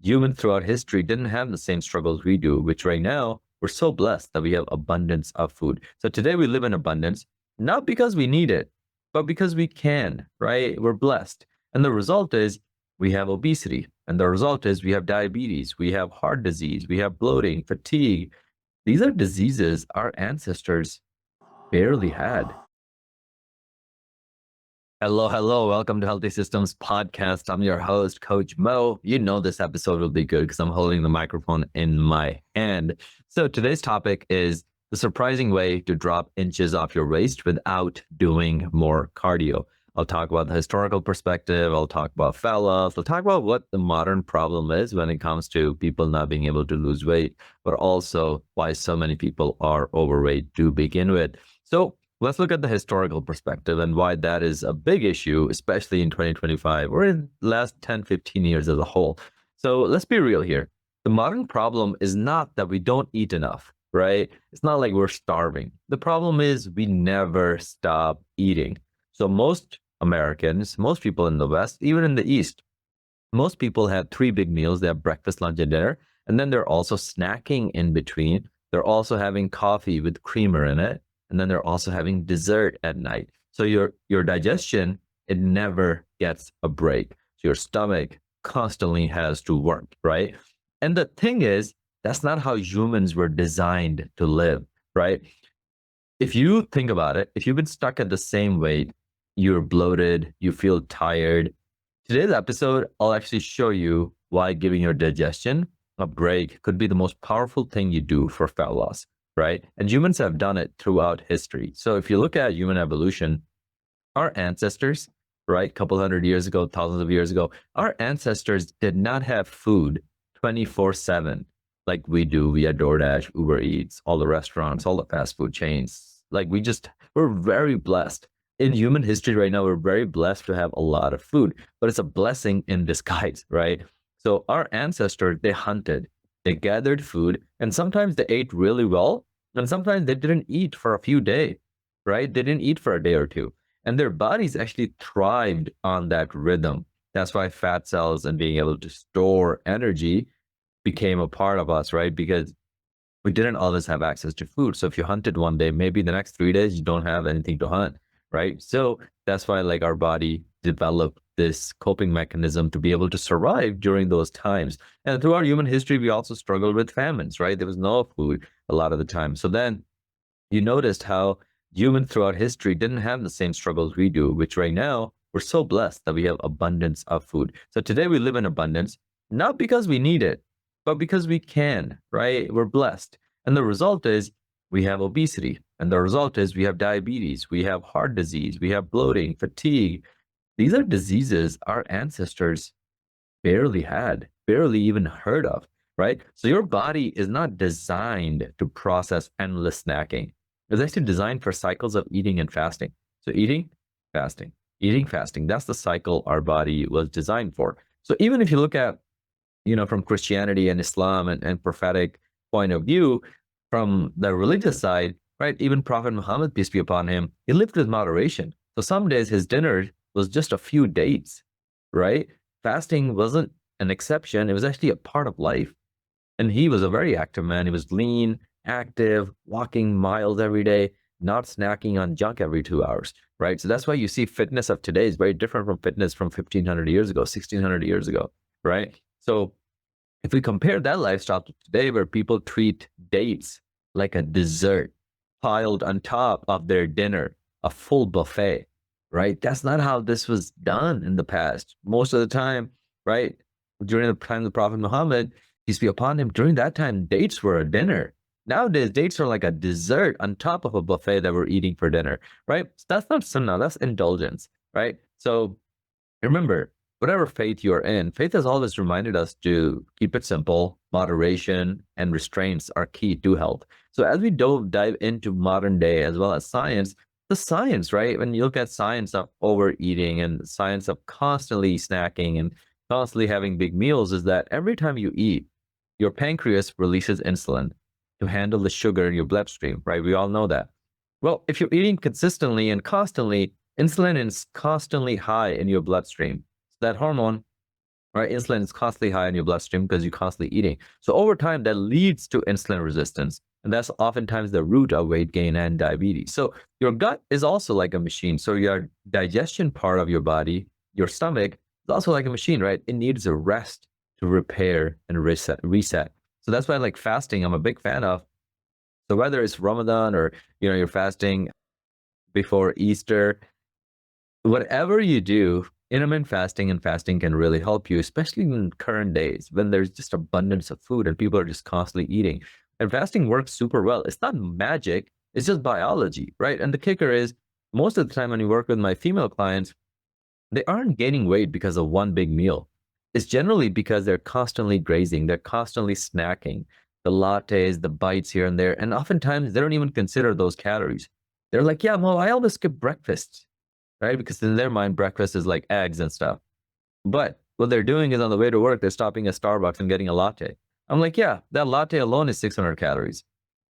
humans throughout history didn't have the same struggles we do, which right now we're so blessed that we have abundance of food. So today we live in abundance, not because we need it, but because we can, right? We're blessed. And the result is we have obesity. And the result is we have diabetes, we have heart disease, we have bloating, fatigue. These are diseases our ancestors barely had. Hello, hello. Welcome to Healthy Systems Podcast. I'm your host, Coach Mo. You know this episode will be good because I'm holding the microphone in my hand. So today's topic is the surprising way to drop inches off your waist without doing more cardio. I'll talk about the historical perspective. I'll talk about fat loss. I'll talk about what the modern problem is when it comes to people not being able to lose weight, but also why so many people are overweight to begin with. So let's look at the historical perspective and why that is a big issue, especially in 2025 or in the last 10, 15 years as a whole. So let's be real here. The modern problem is not that we don't eat enough, right? It's not like we're starving. The problem is we never stop eating. So most Americans, most people in the West, even in the East, most people have three big meals. They have breakfast, lunch, and dinner. And then they're also snacking in between. They're also having coffee with creamer in it. And then they're also having dessert at night. So your digestion, it never gets a break. So your stomach constantly has to work, right? And the thing is, that's not how humans were designed to live, right? If you think about it, if you've been stuck at the same weight, you're bloated, you feel tired. Today's episode, I'll actually show you why giving your digestion a break could be the most powerful thing you do for fat loss, right? And humans have done it throughout history. So if you look at human evolution, our ancestors, right, a couple hundred years ago, thousands of years ago, our ancestors did not have food 24/7 like we do via DoorDash, Uber Eats, all the restaurants, all the fast food chains. We're very blessed in human history right now. We're very blessed to have a lot of food, but it's a blessing in disguise, right? So our ancestors, they hunted, they gathered food, and sometimes they ate really well, and sometimes they didn't eat for a few days, right? They didn't eat for a day or two, and their bodies actually thrived on that rhythm. That's why fat cells and being able to store energy became a part of us, right? Because we didn't always have access to food. So if you hunted one day, maybe the next 3 days you don't have anything to hunt, right? So that's why like our body developed this coping mechanism to be able to survive during those times. And throughout human history, we also struggled with famines, right? There was no food a lot of the time. So then you noticed how humans throughout history didn't have the same struggles we do, which right now we're so blessed that we have abundance of food. So today we live in abundance, not because we need it, but because we can, right? We're blessed. And the result is we have obesity. And the result is we have diabetes, we have heart disease, we have bloating, fatigue. These are diseases our ancestors barely had, barely even heard of, right? So your body is not designed to process endless snacking. It's actually designed for cycles of eating and fasting. So eating, fasting, eating, fasting. That's the cycle our body was designed for. So even if you look at, from Christianity and Islam and prophetic point of view, from the religious side, right? Even Prophet Muhammad, peace be upon him, he lived with moderation. So some days his dinner was just a few dates, right? Fasting wasn't an exception. It was actually a part of life. And he was a very active man. He was lean, active, walking miles every day, not snacking on junk every 2 hours, right? So that's why you see fitness of today is very different from fitness from 1500 years ago, 1600 years ago, right? So if we compare that lifestyle to today, where people treat dates like a dessert piled on top of their dinner, a full buffet, right? That's not how this was done in the past. Most of the time, right? During the time of the Prophet Muhammad, peace be upon him, during that time, dates were a dinner. Nowadays, dates are like a dessert on top of a buffet that we're eating for dinner, right? So that's not sunnah, that's indulgence, right? So remember, whatever faith you're in, faith has always reminded us to keep it simple. Moderation and restraints are key to health. So as we dive into modern day as well as science, the science, right? When you look at science of overeating and science of constantly snacking and constantly having big meals, is that every time you eat, your pancreas releases insulin to handle the sugar in your bloodstream, right? We all know that. Well, if you're eating consistently and constantly, insulin is constantly high in your bloodstream. So that hormone right? Insulin is constantly high in your bloodstream because you're constantly eating. So over time, that leads to insulin resistance. And that's oftentimes the root of weight gain and diabetes. So your gut is also like a machine. So your digestion part of your body, your stomach, is also like a machine, right? It needs a rest to repair and reset. So that's why like fasting, I'm a big fan of. So whether it's Ramadan or you're fasting before Easter, whatever you do, intermittent fasting and fasting can really help you, especially in current days when there's just abundance of food and people are just constantly eating. And fasting works super well. It's not magic, it's just biology, right? And the kicker is most of the time when you work with my female clients, they aren't gaining weight because of one big meal. It's generally because they're constantly grazing, they're constantly snacking, the lattes, the bites here and there. And oftentimes they don't even consider those calories. They're like, yeah, well, I always skip breakfast, right? Because in their mind, breakfast is like eggs and stuff. But what they're doing is on the way to work, they're stopping at Starbucks and getting a latte. I'm like, yeah, that latte alone is 600 calories.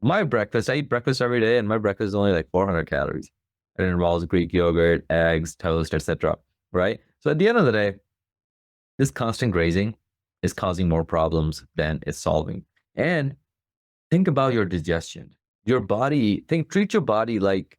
My breakfast, I eat breakfast every day, and my breakfast is only like 400 calories. It involves Greek yogurt, eggs, toast, etc. Right? So at the end of the day, this constant grazing is causing more problems than it's solving. And think about your digestion. Your body, treat your body like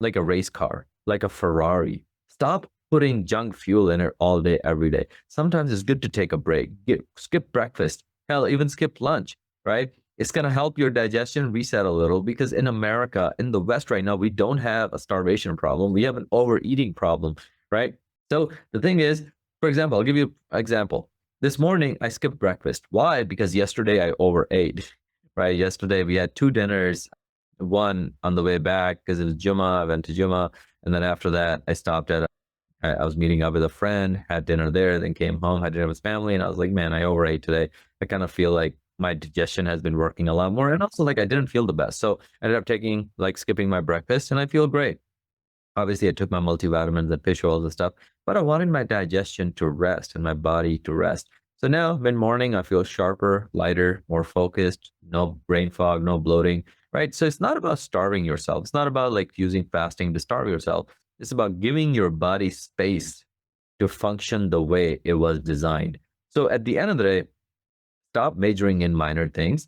a race car, like a Ferrari. Stop putting junk fuel in it all day, every day. Sometimes it's good to take a break. Skip breakfast. Hell, even skip lunch, right? It's going to help your digestion reset a little because in America, in the West right now, we don't have a starvation problem. We have an overeating problem, right? So the thing is, for example, I'll give you an example. This morning, I skipped breakfast. Why? Because yesterday I overate, right? Yesterday we had two dinners, one on the way back because it was Juma. I went to Juma. And then after that, I stopped at, I was meeting up with a friend, had dinner there, then came home, had dinner with family. And I was like, man, I overate today. I kind of feel like my digestion has been working a lot more. And also like I didn't feel the best. So I ended up skipping my breakfast and I feel great. Obviously, I took my multivitamins and fish oils and stuff, but I wanted my digestion to rest and my body to rest. So now, mid morning, I feel sharper, lighter, more focused, no brain fog, no bloating, right? So it's not about starving yourself. It's not about like using fasting to starve yourself. It's about giving your body space to function the way it was designed. So at the end of the day, stop majoring in minor things.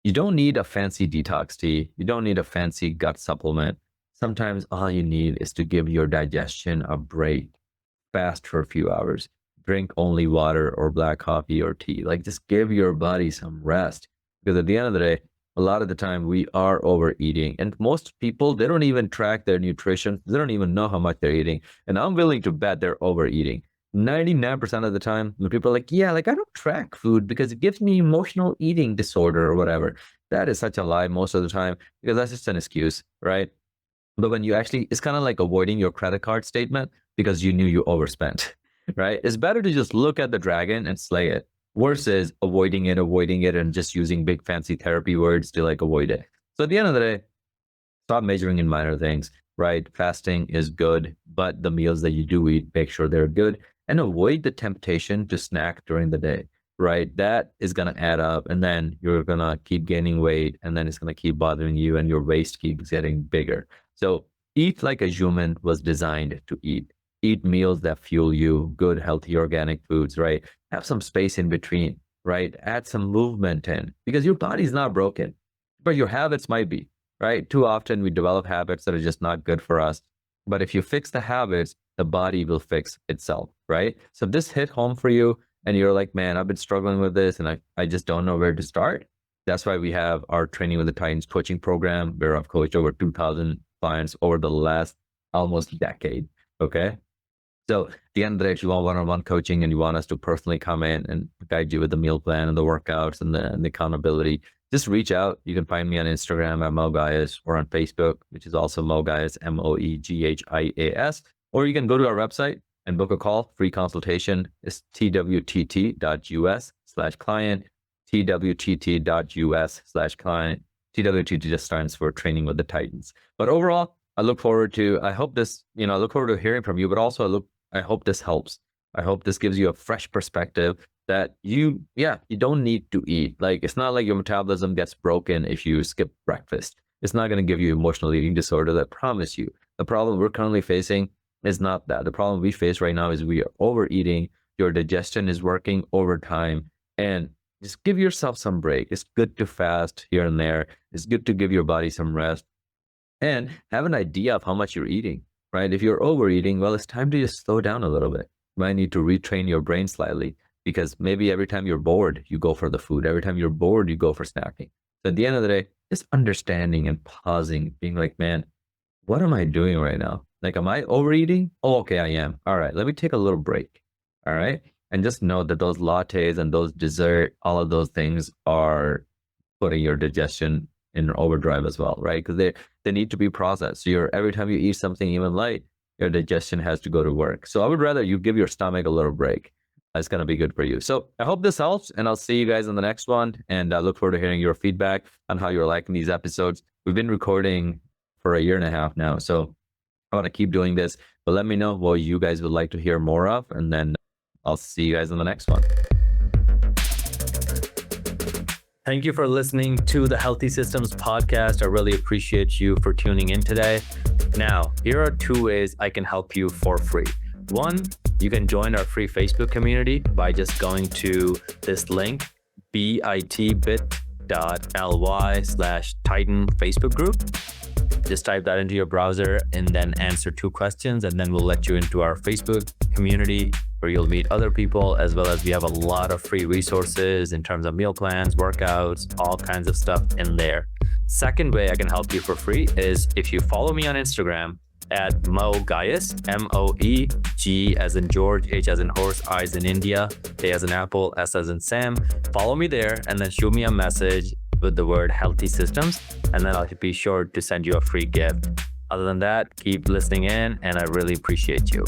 You don't need a fancy detox tea. You don't need a fancy gut supplement. Sometimes all you need is to give your digestion a break, fast for a few hours, drink only water or black coffee or tea. Like just give your body some rest. Because at the end of the day, a lot of the time we are overeating. And most people, they don't even track their nutrition. They don't even know how much they're eating. And I'm willing to bet they're overeating. 99% of the time, when people are like, yeah, like I don't track food because it gives me emotional eating disorder or whatever. That is such a lie most of the time because that's just an excuse, right? But when you actually, it's kind of like avoiding your credit card statement because you knew you overspent, right? It's better to just look at the dragon and slay it versus avoiding it, and just using big fancy therapy words to like avoid it. So at the end of the day, stop measuring in minor things, right? Fasting is good, but the meals that you do eat, make sure they're good and avoid the temptation to snack during the day, right? That is going to add up and then you're going to keep gaining weight and then it's going to keep bothering you and your waist keeps getting bigger. So eat like a human was designed to eat. Eat meals that fuel you, good, healthy, organic foods, right? Have some space in between, right? Add some movement in because your body's not broken, but your habits might be, right? Too often we develop habits that are just not good for us. But if you fix the habits, the body will fix itself, right? So if this hit home for you and you're like, man, I've been struggling with this and I just don't know where to start. That's why we have our Training with the Titans coaching program where I've coached over 2,000 clients over the last almost decade. Okay. So at the end of the day, if you want one-on-one coaching and you want us to personally come in and guide you with the meal plan and the workouts and the accountability, just reach out. You can find me on Instagram at Mo Gaius or on Facebook, which is also Mo Gaius, MOEGHIAS. Or you can go to our website and book a call. Free consultation is twtt.us/client, twtt.us/client. TWTT just stands for Training with the Titans. But overall, I look forward to hearing from you, but also I hope this helps. I hope this gives you a fresh perspective that you don't need to eat. Like, it's not like your metabolism gets broken if you skip breakfast. It's not going to give you emotional eating disorder, I promise you. The problem we're currently facing is not that. The problem we face right now is we are overeating. your digestion is working overtime, and just give yourself some break. It's good to fast here and there. It's good to give your body some rest and have an idea of how much you're eating, right? If you're overeating, well, it's time to just slow down a little bit. You might need to retrain your brain slightly, because maybe every time you're bored, you go for the food. Every time you're bored, you go for snacking. So at the end of the day, just understanding and pausing, being like, man, what am I doing right now? Like, am I overeating? Oh, okay, I am. All right, let me take a little break. All right. And just know that those lattes and those dessert, all of those things are putting your digestion in overdrive as well, right? Because they need to be processed. So every time you eat something even light, your digestion has to go to work. So I would rather you give your stomach a little break. It's going to be good for you. So I hope this helps, and I'll see you guys in the next one. And I look forward to hearing your feedback on how you're liking these episodes. We've been recording for 1.5 years now, so I want to keep doing this. But let me know what you guys would like to hear more of, and then I'll see you guys in the next one. Thank you for listening to the Healthy Systems podcast. I really appreciate you for tuning in today. Now, here are 2 ways I can help you for free. One, you can join our free Facebook community by just going to this link, bit.ly/Titan Facebook group. Just type that into your browser and then answer 2 questions, and then we'll let you into our Facebook community where you'll meet other people, as well as we have a lot of free resources in terms of meal plans, workouts, all kinds of stuff in there. Second way I can help you for free is if you follow me on Instagram at Mo Gaius, MOE, as in George, H as in horse, I as in India, A as in apple, S as in Sam. Follow me there and then shoot me a message with the word Healthy Systems, and then I'll be sure to send you a free gift. Other than that, keep listening in, and I really appreciate you.